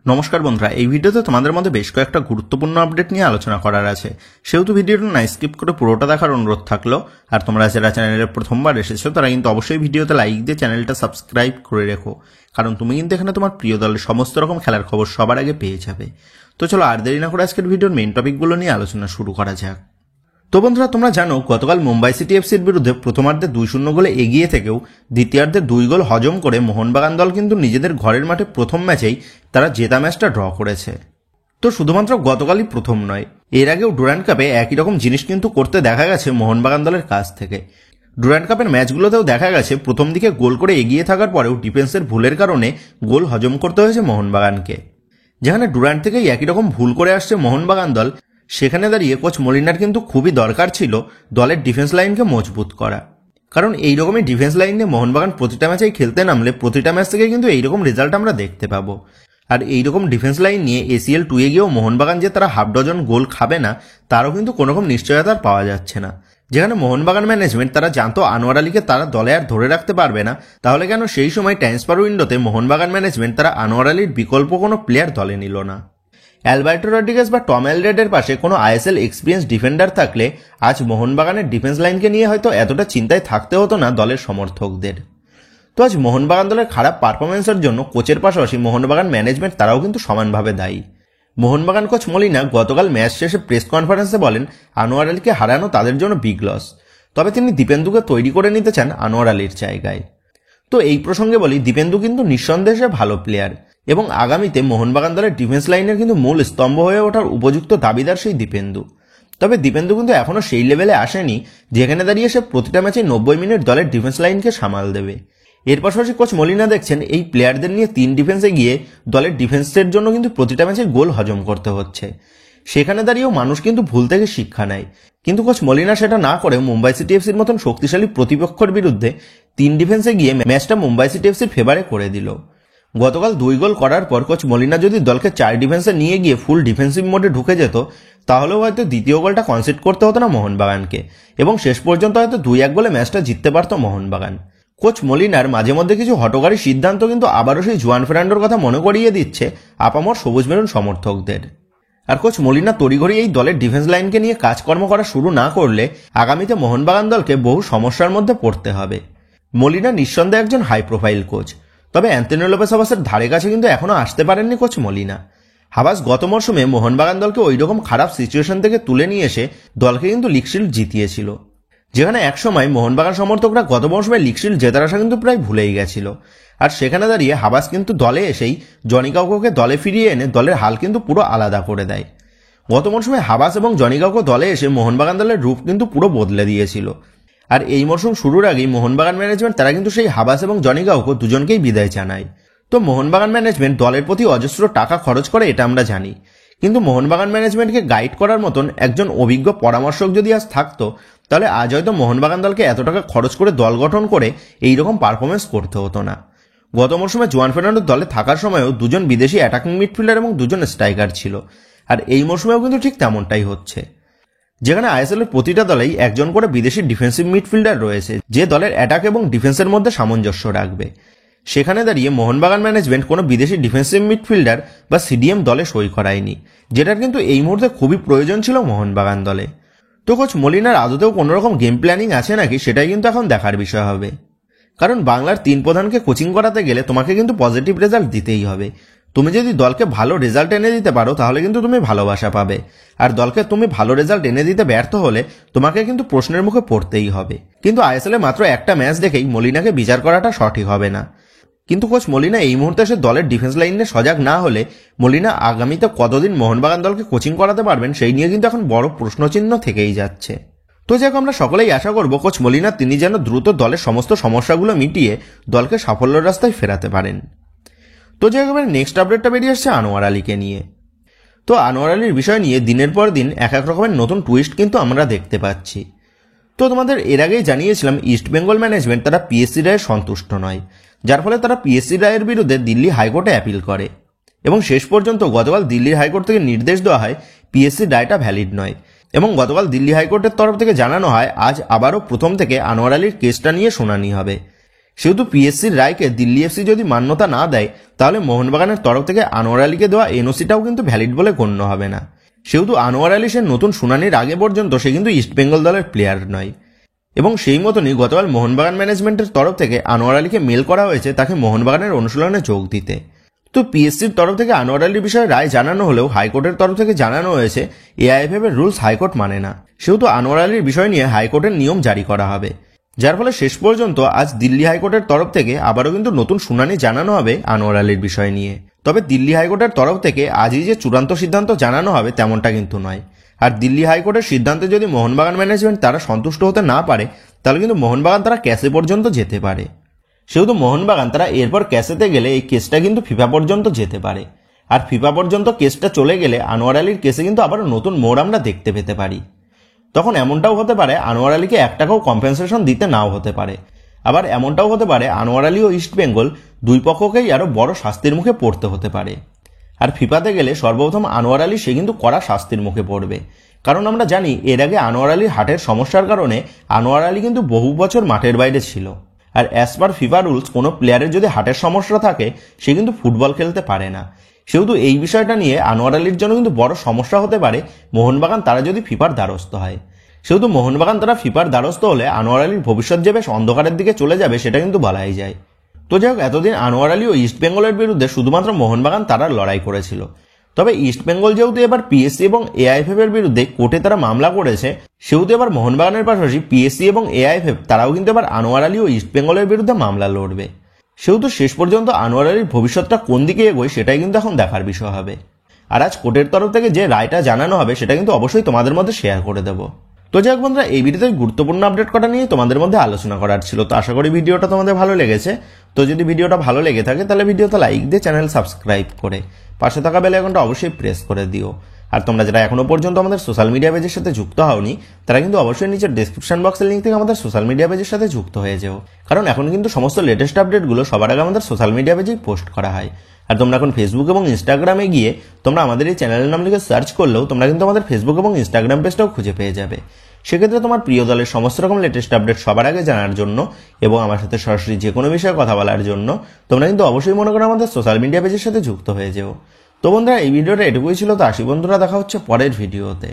নমস্কার বন্ধুরা, এই ভিডিওতে তোমাদের মধ্যে বেশ কয়েকটা গুরুত্বপূর্ণ আপডেট নিয়ে আলোচনা করার আছে, সেহেতু ভিডিওটা না স্কিপ করে পুরোটা দেখার অনুরোধ থাকলো। আর তোমরা যারা চ্যানেলে প্রথমবার এসেছো তারা কিন্তু অবশ্যই ভিডিওতে লাইক দিয়ে চ্যানেলটা সাবস্ক্রাইব করে রেখো, কারণ তুমি কিন্তু এখানে তোমার প্রিয় দলের সমস্ত রকম খেলার খবর সবার আগে পেয়ে যাবে। তো চলো আর দেরি না করে আজকের ভিডিওর মেইন টপিকগুলো নিয়ে আলোচনা শুরু করা যাক। তো বন্ধুরা, তোমরা জানো গতকাল মুম্বাই সিটি এফসির বিরুদ্ধে প্রথমার্ধে 2-0 গোলে এগিয়ে থেকেও দ্বিতীয়ার্ধে 2 গোল হজম করে মোহনবাগান দল কিন্তু নিজেদের ঘরের মাঠে প্রথম ম্যাচেই তারা জেতা ম্যাচটা ড্র করেছে। তো শুধুমাত্র গতকালই প্রথম নয়, এর আগেও ডুরান্ড কাপে একই রকম জিনিস কিন্তু করতে দেখা গেছে মোহনবাগান দলের কাছ থেকে। ডুরান্ড কাপের ম্যাচগুলোতেও দেখা গেছে প্রথম দিকে গোল করে এগিয়ে থাকার পরেও ডিফেন্সের ভুলের কারণে গোল হজম করতে হয়েছে মোহনবাগানকে। যেখানে ডুরান্ড থেকেই একই রকম ভুল করে আসছে মোহনবাগান দল, সেখানে দাঁড়িয়ে কোচ মলিনার কিন্তু খুবই দরকার ছিল দলের ডিফেন্স লাইনকে মজবুত করা, কারণ এইরকমই ডিফেন্স লাইন নিয়ে মোহনবাগান প্রতিটা ম্যাচেই খেলতে নামলে প্রতিটা ম্যাচ থেকে কিন্তু এইরকম রেজাল্ট আমরা দেখতে পাবো। আর এইরকম ডিফেন্স লাইন নিয়ে ACL 2-এ গিয়েও মোহনবাগান যে তারা হাফ ডজন গোল খাবে না তারও কিন্তু কোনোরকম নিশ্চয়তা পাওয়া যাচ্ছে না। যেখানে মোহনবাগান ম্যানেজমেন্ট তারা জানতো আনোয়ার আলীকে তারা দলে আর ধরে রাখতে পারবে না, তাহলে কেন সেই সময় ট্রান্সফার উইন্ডোতে মোহনবাগান ম্যানেজমেন্ট তারা আনোয়ার আলীর বিকল্প কোনো প্লেয়ার দলে নিল না। অ্যালবার্টো রড্রিগেজ বা টম অ্যালড্রেডের পাশে কোনো ISL এক্সপিরিয়েন্স ডিফেন্ডার থাকলে আজ মোহনবাগানের ডিফেন্স লাইনকে নিয়ে হয়তো এতটা চিন্তায় থাকতে হতো না দলের সমর্থকদের। তো আজ মোহনবাগান দলের খারাপ পারফরমেন্সের জন্য কোচের পাশাপাশি মোহনবাগান ম্যানেজমেন্ট তারাও কিন্তু সমানভাবে দায়ী। মোহনবাগান কোচ মলিনা গতকাল ম্যাচ শেষে প্রেস কনফারেন্সে বলেন আনোয়ার আলীকে হারানো তাদের জন্য বিগ লস, তবে তিনি দীপেন্দুকে তৈরি করে নিতে চান আনোয়ার আলীর জায়গায়। তো এই প্রসঙ্গে বলি, দীপেন্দু কিন্তু নিঃসন্দেহে ভালো প্লেয়ার এবং আগামীতে মোহনবাগান দলের ডিফেন্স লাইনের কিন্তু মূল স্তম্ভ হয়ে ওঠার উপযুক্ত দাবিদার সেই দীপেন্দু। তবে দীপেন্দু কিন্তু এখনও সেই লেভেলে আসেনি যেখানে দাঁড়িয়ে সে প্রতিটা ম্যাচে 90 মিনিট দলের ডিফেন্স লাইনকে সামাল দেবে। এর পাশাপাশি কোচ মলিনা দেখছেন এই প্লেয়ারদের নিয়ে 3 ডিফেন্সে গিয়ে দলের ডিফেন্সের জন্য কিন্তু প্রতিটা ম্যাচে গোল হজম করতে হচ্ছে। সেখানে দাঁড়িয়েও মানুষ কিন্তু ভুল থেকে শিক্ষা নেয়, কিন্তু কোচ মলিনা সেটা না করে মুম্বাই সিটি এফসির মতন শক্তিশালী প্রতিপক্ষের বিরুদ্ধে 3 ডিফেন্সে গিয়ে ম্যাচটা মুম্বাই সিটি এফসির ফেভারে করে দিল। গতকাল 2 গোল করার পর কোচ মলিনা যদি দলকে 4 ডিফেন্সে নিয়ে গিয়ে ফুল ডিফেন্সিভ মোডে ঢুকে যেত, তাহলেও হয়তো দ্বিতীয় গোলটা কনসিড করতে হতো না মোহনবাগানকে এবং শেষ পর্যন্ত হয়তো 2-1 গোলে ম্যাচটা জিততে পারত মোহনবাগান। কোচ মলিনার মাঝে মধ্যে কিছু হঠকারী সিদ্ধান্ত কিন্তু আবারও সেই জুয়ান ফের্নান্ডোর কথা মনে করিয়ে দিচ্ছে আপামর সবুজ মেরুন সমর্থকদের। আর কোচ মলিনা তড়িঘড়ি এই দলের ডিফেন্স লাইনকে নিয়ে কাজকর্ম করা শুরু না করলে আগামীতে মোহনবাগান দলকে বহু সমস্যার মধ্যে পড়তে হবে। মলিনা নিঃসন্দেহে একজন হাই প্রোফাইল কোচ, তবে অ্যান্তোনিও লোপেস হাবাসের ধারে কাছে কিন্তু এখনো আসতে পারেননি কোচ মলিনা। হাবাস গত মরশুমে মোহনবাগান দলকে ওইরকম খারাপ সিচুয়েশন থেকে তুলে নিয়ে এসে দলকে কিন্তু লিগ শিল্ড জিতিয়েছিল, যেখানে একসময় মোহনবাগান সমর্থকরা গত মরশুমে লিগ শিল্ড জেতার আশা কিন্তু প্রায় ভুলেই গেছিল। আর সেখানে দাঁড়িয়ে হাবাস কিন্তু দলে এসেই জনি কাউকে দলে ফিরিয়ে এনে দলের হাল কিন্তু পুরো আলাদা করে দেয়। গত মরশুমে হাবাস এবং জনি কাউকে দলে এসে মোহনবাগান দলের রূপ কিন্তু পুরো বদলে দিয়েছিল। আর এই মরশুম শুরুর আগেই মোহনবাগান ম্যানেজমেন্ট তারা কিন্তু সেই হাবাস এবং জনি কাউকে দুজনকেই বিদায় জানায়। তো মোহনবাগান ম্যানেজমেন্ট দলের প্রতি অজস্র টাকা খরচ করে এটা আমরা জানি, কিন্তু মোহনবাগান ম্যানেজমেন্টকে গাইড করার মতন একজন অভিজ্ঞ পরামর্শক যদি আজ থাকতো, তাহলে আজ হয়তো মোহনবাগান দলকে এত টাকা খরচ করে দল গঠন করে এইরকম পারফরমেন্স করতে হতো না। গত মরশুমে জুয়ান ফের্নান্ডোর দলে থাকার সময়ও 2 জন বিদেশি অ্যাটাকিং মিডফিল্ডার এবং 2 জন স্ট্রাইকার ছিল, আর এই মরশুমেও কিন্তু ঠিক তেমনটাই হচ্ছে, যেখানে ISL এর প্রতিটা দলেই একজন করে বিদেশি ডিফেন্সিভ মিডফিল্ডার রয়েছে যে দলের অ্যাটাক এবং ডিফেন্সের মধ্যে সামঞ্জস্য রাখবে। সেখানে দাঁড়িয়ে মোহনবাগান ম্যানেজমেন্ট কোনো বিদেশি ডিফেন্সিভ মিডফিল্ডার বা CDM দলে সই করায়নি, যেটার কিন্তু এই মুহূর্তে খুবই প্রয়োজন ছিল মোহনবাগান দলে। তো কোচ মলিনার আদতেও কোনোরকম গেম প্ল্যানিং আছে নাকি সেটাই কিন্তু এখন দেখার বিষয় হবে, কারণ বাংলার 3 প্রধানকে কোচিং করাতে গেলে তোমাকে কিন্তু পজিটিভ রেজাল্ট দিতেই হবে। তুমি যদি দলকে ভালো রেজাল্ট এনে দিতে পারো তাহলে কিন্তু তুমি ভালোবাসা পাবে, আর দলকে তুমি ভালো রেজাল্ট এনে দিতে ব্যর্থ হলে তোমাকে কিন্তু প্রশ্নের মুখে পড়তেই হবে। কিন্তু ISL মাত্র একটা ম্যাচ দেখেই মলিনাকে বিচার করাটা সঠিক হবে না। কিন্তু কোচ মলিনা এই মুহূর্তে এসে দলের ডিফেন্স লাইনে সজাগ না হলে মলিনা আগামীতে কতদিন মোহনবাগান দলকে কোচিং করাতে পারবেন সেই নিয়ে কিন্তু এখন বড় প্রশ্নচিহ্ন থেকেই যাচ্ছে। তো যাক, আমরা সকলেই আশা করব কোচ মলিনা তিনি যেন দ্রুত দলের সমস্ত সমস্যাগুলো মিটিয়ে দলকে সাফল্যের রাস্তায় ফেরাতে পারেন। তো যাক, এবার নেক্সট আপডেটটা বেরিয়ে আসছে আনোয়ার আলীকে নিয়ে। তো আনোয়ার আলীর বিষয় নিয়ে দিনের পর দিন এক এক রকমের নতুন টুইস্ট কিন্তু আমরা দেখতে পাচ্ছি। তো তোমাদের এর আগেই জানিয়েছিলাম ইস্ট বেঙ্গল ম্যানেজমেন্ট তারা PSC রায়ে সন্তুষ্ট নয়, যার ফলে তারা PSC রায়ের বিরুদ্ধে দিল্লি হাইকোর্টে অ্যাপিল করে এবং শেষ পর্যন্ত গতকাল দিল্লির হাইকোর্ট থেকে নির্দেশ দেওয়া হয় PSC রায়টা ভ্যালিড নয় এবং গতকাল দিল্লি হাইকোর্টের তরফ থেকে জানানো হয় আজ আবারও প্রথম থেকে আনোয়ার আলীর কেসটা নিয়ে শুনানি হবে। সেহেতু পিএসসির রায়কে দিল্লি এফসি যদি মান্যতা না দেয় তাহলে মোহনবাগানের তরফ থেকে আনোয়ার আলীকে দেওয়া এনওসিটাও কিন্তু ভ্যালিড বলে গণ্য হবে না। সেহেতু আনোয়ার আলী সে নতুন শুনানির আগে পর্যন্ত সে কিন্তু ইস্টবেঙ্গল দলের প্লেয়ার নয় এবং সেই মতনই গতকাল মোহনবাগান ম্যানেজমেন্টের তরফ থেকে আনোয়ার আলীকে মেল করা হয়েছে তাকে মোহনবাগানের অনুশীলনে যোগ দিতে। তো পিএসসির তরফ থেকে আনোয়ার আলীর বিষয়ে রায় জানানো হলেও হাইকোর্টের তরফ থেকে জানানো হয়েছে এআইএফএফ এর রুলস হাইকোর্ট মানে না। সেহেতু আনোয়ার আলীর বিষয় নিয়ে হাইকোর্টের নিয়ম জারি করা হবে, যার ফলে শেষ পর্যন্ত আজ দিল্লি হাইকোর্টের তরফ থেকে আবারও কিন্তু নতুন শুনানি জানানো হবে আনোয়ার আলীর বিষয় নিয়ে। তবে দিল্লি হাইকোর্টের তরফ থেকে আজই যে চূড়ান্ত সিদ্ধান্ত জানানো হবে তেমনটা কিন্তু নয়। আর দিল্লি হাইকোর্টের সিদ্ধান্তে যদি মোহনবাগান ম্যানেজমেন্ট তারা সন্তুষ্ট হতে না পারে তাহলে কিন্তু মোহনবাগান তারা ক্যাসে পর্যন্ত যেতে পারে। সেহেতু মোহনবাগান তারা এরপর ক্যাসেতে গেলে এই কেসটা কিন্তু ফিফা পর্যন্ত যেতে পারে। আর ফিফা পর্যন্ত কেসটা চলে গেলে আনোয়ার আলীর কেসে কিন্তু আবার নতুন মোড় আমরা দেখতে পেতে পারি। তখন এমনটাও হতে পারে আনোয়ার আলীকে 1 টাকাও কম্পেনসেশন দিতে নাও হতে পারে। আবার এমনটাও হতে পারে আনোয়ার আলী ও ইস্টবেঙ্গল দুই পক্ষকেই আরও বড় শাস্তির মুখে পড়তে হতে পারে। আর ফিফাতে গেলে সর্বপ্রথম আনোয়ার আলী সে কিন্তু কড়া শাস্তির মুখে পড়বে, কারণ আমরা জানি এর আগে আনোয়ার আলীর হার্টের সমস্যার কারণে আনোয়ার আলী কিন্তু বহু বছর মাঠের বাইরে ছিল। আর অ্যাজ পার ফিফা রুলস কোনো প্লেয়ারের যদি হার্টের সমস্যা থাকে সে কিন্তু ফুটবল খেলতে পারে না। সেহেতু এই বিষয়টা নিয়ে আনোয়ার আলীর জন্য কিন্তু বড় সমস্যা হতে পারে মোহনবাগান তারা যদি ফিফার দ্বারস্থ হয়। সেহেতু মোহনবাগান তারা ফিফার দ্বারস্থ হলে আনোয়ার আলীর ভবিষ্যৎ যে বেশ অন্ধকারের দিকে চলে যাবে সেটা কিন্তু বলাই যায়। তো যাই হোক, এতদিন আনোয়ার আলী ও ইস্টবেঙ্গলের বিরুদ্ধে শুধুমাত্র মোহনবাগান তারা লড়াই করেছিল। তবে ইস্টবেঙ্গল যেহেতু এবার পিএসসি এবং এআইএফএফ এর বিরুদ্ধে কোর্টে তারা মামলা করেছে, সেহেতু এবার মোহনবাগানের পাশাপাশি পিএসসি এবং এআইএফএফ তারাও কিন্তু এবার আনোয়ার আলী ও ইস্টবেঙ্গলের বিরুদ্ধে মামলা লড়বে। সেহেতু শেষ পর্যন্ত আনোয়ার আলীর ভবিষ্যৎটা কোন দিকে এগোয় সেটাই কিন্তু এখন দেখার বিষয় হবে। আর আজ কোর্টের তরফ থেকে যে রায়টা জানানো হবে সেটা কিন্তু অবশ্যই তোমাদের মধ্যে শেয়ার করে দেবো। তো যাই হোক বন্ধুরা, এই ভিডিওতে গুরুত্বপূর্ণ আপডেট করা নিয়ে তোমাদের মধ্যে আলোচনা করার ছিল। তো আশা করি ভিডিওটা তোমাদের ভালো লেগেছে। তো যদি ভিডিওটা ভালো লেগে থাকে তাহলে ভিডিওতে লাইক দিয়ে চ্যানেল সাবস্ক্রাইব করে পাশে থাকা বেল আইকনটা অবশ্যই প্রেস করে দিও। আর তোমরা যারা এখনো পর্যন্ত আমাদের সোশ্যাল মিডিয়া পেজের সাথে যুক্ত হওনি তারা কিন্তু অবশ্যই নিচের ডেসক্রিপশন বক্সের লিঙ্ক থেকে আমাদের সোশ্যাল মিডিয়া পেজের সাথে যুক্ত হয়ে যাও, কারণ এখন কিন্তু সমস্ত লেটেস্ট আপডেটগুলো সবার আগে আমাদের সোশ্যাল মিডিয়া পেজেই পোস্ট করা হয়। আর তোমরা এখন ফেসবুক এবং ইনস্টাগ্রামে গিয়ে তোমরা আমাদের এই চ্যানেলের নাম লিখে সার্চ করলেও তোমরা কিন্তু আমাদের ফেসবুক এবং ইনস্টাগ্রাম পেজটাও খুঁজে পেয়ে যাবে। সেক্ষেত্রে তোমার প্রিয় দলের সমস্ত রকম লেটেস্ট আপডেট সবার আগে জানার জন্য এবং আমার সাথে সরাসরি যে কোনো বিষয়ে কথা বলার জন্য তোমরা কিন্তু অবশ্যই মনে করো আমাদের সোশ্যাল মিডিয়া পেজের সাথে যুক্ত হয়ে যেও। তো বন্ধুরা, এই ভিডিওটা এটুকুই ছিল। তো আসি বন্ধুরা, দেখা হচ্ছে পরের ভিডিওতে।